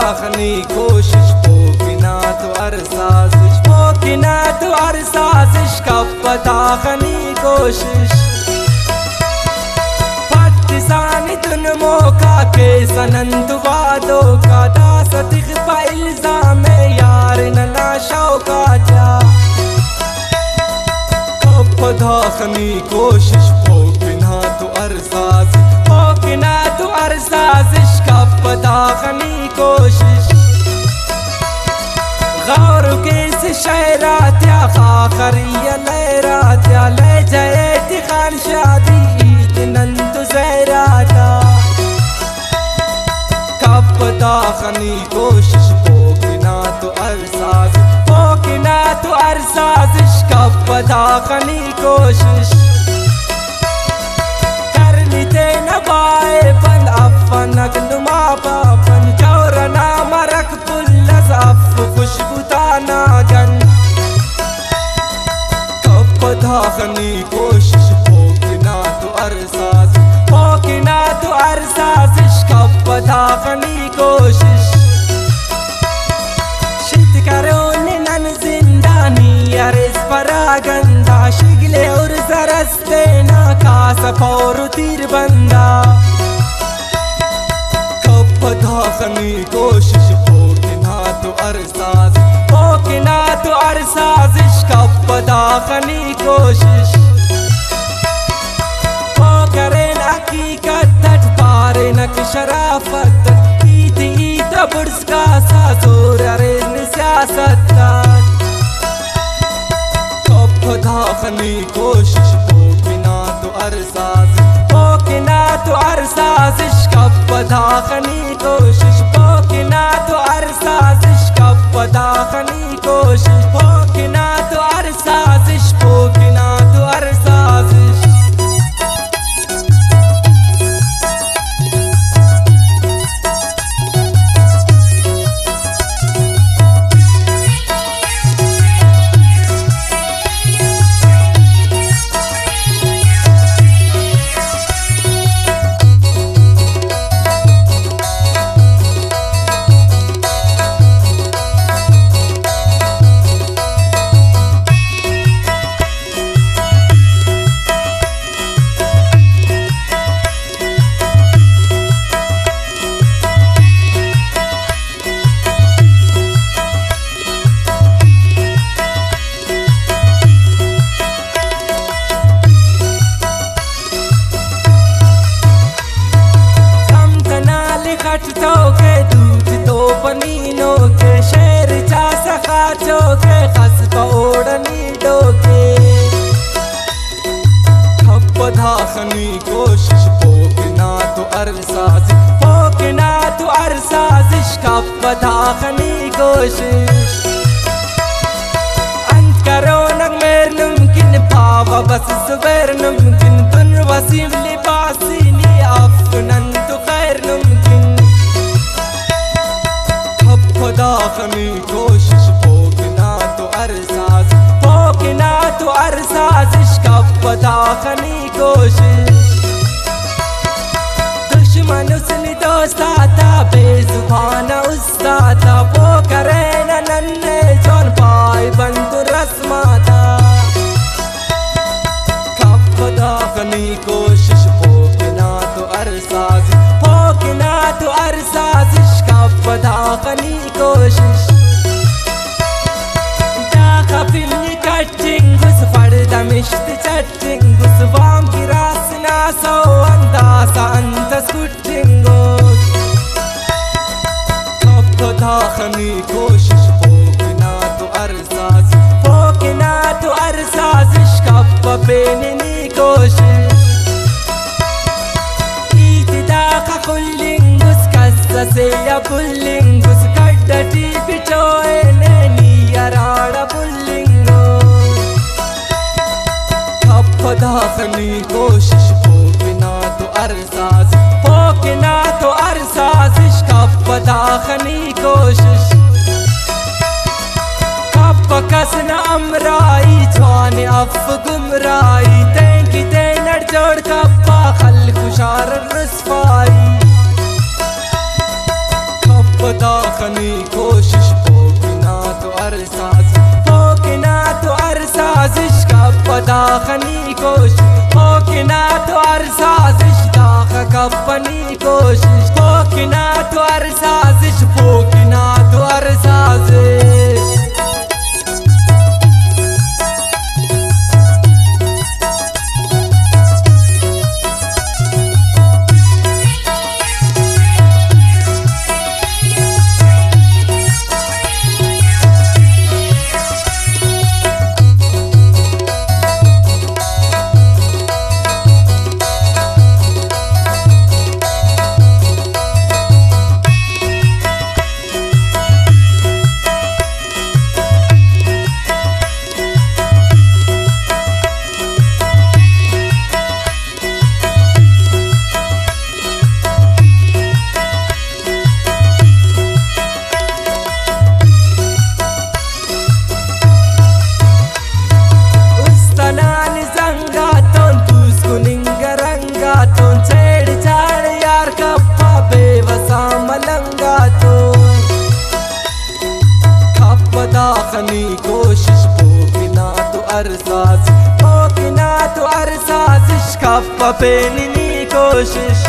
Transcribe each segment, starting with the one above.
दाखनी कोशिश पोकिनात वर साजिश पोकिनात वर साजिश कब दाखनी कोशिश पट्टिसानी तुन मौका के सनंद वादों का दासत खिपा इल्जाम यार नना शौका जा कब दाखनी कोशिश पोकिनात वर साजिश पोकिनात वर साजिश कब दाखनी कोशिश गौर किस शहरात या खाखरिया लहरात या ले जाए खान शादी ईद नंद जहराता कब दाखनी कोशिश पोकिनात वर साजिश पोकिनात वर साजिश कब दाखनी कोशिश बाए बंद अफन अगलुमा पापन चौरना मरक पुल्लस अफ खुशबुताना गन कब दाखनी कोशिश पोकिनात वर साजिश पोकिनात वर साजिश कब दाखनी कोशिश शित करोन नन जिंदानी अरिस परागंदा शिगले और जरस्ते ना कासा पौर तीर बंदा कब दाखनी कोशिश पोकिनात वर साजिश पोकिनात वर साजिश कब दाखनी कोशिश पोकरेन हकीकत तट पारे नक शराफत ईद ईद बुर्स का साजोर अरेन सियासत कब दाखनी कोशिश पोकिनात वर साजिश पोकिनात वर साजिश कब दाखनी कोशिश पोकिनात वर साजिश कब दाखनी कोशिश पोकिनात वर साजिश पोकिनात वर साजिश के दूध तो पनीनों के शेर चा सखाचो के खस ओढ़नी डोके कब दाखनी कोशिश पोकिनात वर साजिश पोकिनात वर साजिश कब दाखनी कोशिश अंत करो नग मेर मुमकिन पावा बस सुबेर मुमकिन तुन वसीम लिबासी नी अफनन तो खैर मुमकिन दाखनी कोशिश पोकिनात वर साजिश पोकिनात वर साजिश कब दाखनी कोशिश दुश्मन उसने दोस्ताता बेजुबान उस्ताता वो करे नन्ने जोन पाई बंदु रस्माता कब दाखनी कोशिश पोकिनात वर साजिश पोकिनात वर साजिश कब दाखनी कोशिश दाखा पिल्ली कट्टिंगुस फर्दा मिश्त चट्टिंगुस वाम की रासना सो अंदासा अंतस कुट्टिंगुस कब दाखनी कोशिश पोकिनात वर साजिश पोकिनात वर साजिश कब बेननी कोशिश ईद दाखा कुल्लिंगुस कस्सा से या बुल्लिंगुस कड्डटी बिचोए नैनी अराड़ा बुल्लिंगो कब दाखनी कोशिश पोकिनात वर साजिश पोकिनात वर साजिश कब दाखनी कोशिश कब कसना अमराई जाने अफ गुमराई तेंकी तेनड़ जोड़ कब्बा खल खुशार रसवाई कब दाखनी खनी कोशिश पोकिना तो अरसाज पोकिना तो अरसाज इश्का पदा खनी कोशिश पोकिना तो अरसाज इश्का कपनी कोशिश पोकिना तो अरसाज इश पोकिना तो अरसाज खनी कोशिश पोकिना तो अरसाज पोकिना तो अरसाज इश्का पेननी कोशिश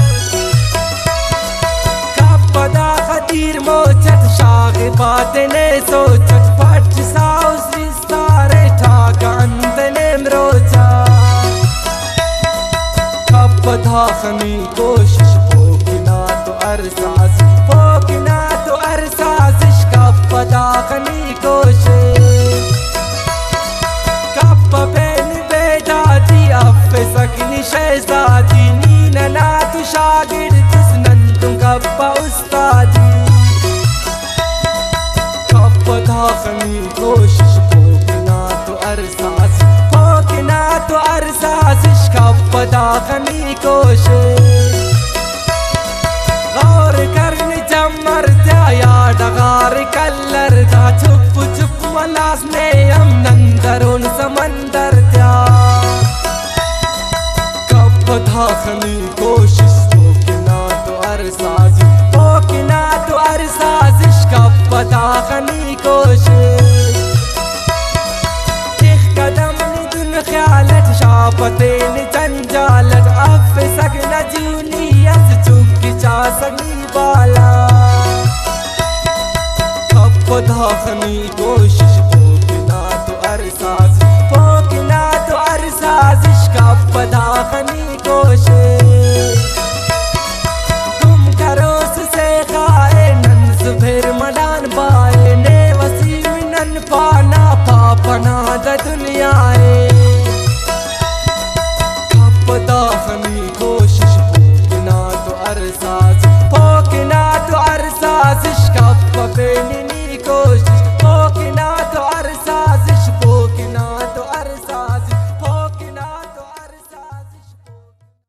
कपदा खदीर मोचत शागे बातने सोचत पट साउस विस्तारे ठाका अंतने मरोचा कपदा खनी कोशिश पोकिना तो अरसाज पोकिना तो अरसाज इश्का पदा खनी कोशिश कप बेन बेदादी अफ़े सकनी शहजादी नीना ना तू शागिर्द नंतु कप्पा उस्तादी कप धाखनी कोशिश पोकिना तो अरसाज पोकिना तो अरसाज इश्का दाखनी कोशिश गौर करने जमर त्या डगार कलर दा चुप चुप मलास ने हम नंदरुन समंदर त्या कप धाखनी कोशिश पोकिना तो अरसाज पोकिना तो अरसाज इश्का दाखनी कोशिश एक कदम निदुन ख्यालत शापतेन जंजालत अफ़े सकना जूनियत चुकी चा सगी बाला कप धाखनी कोशिश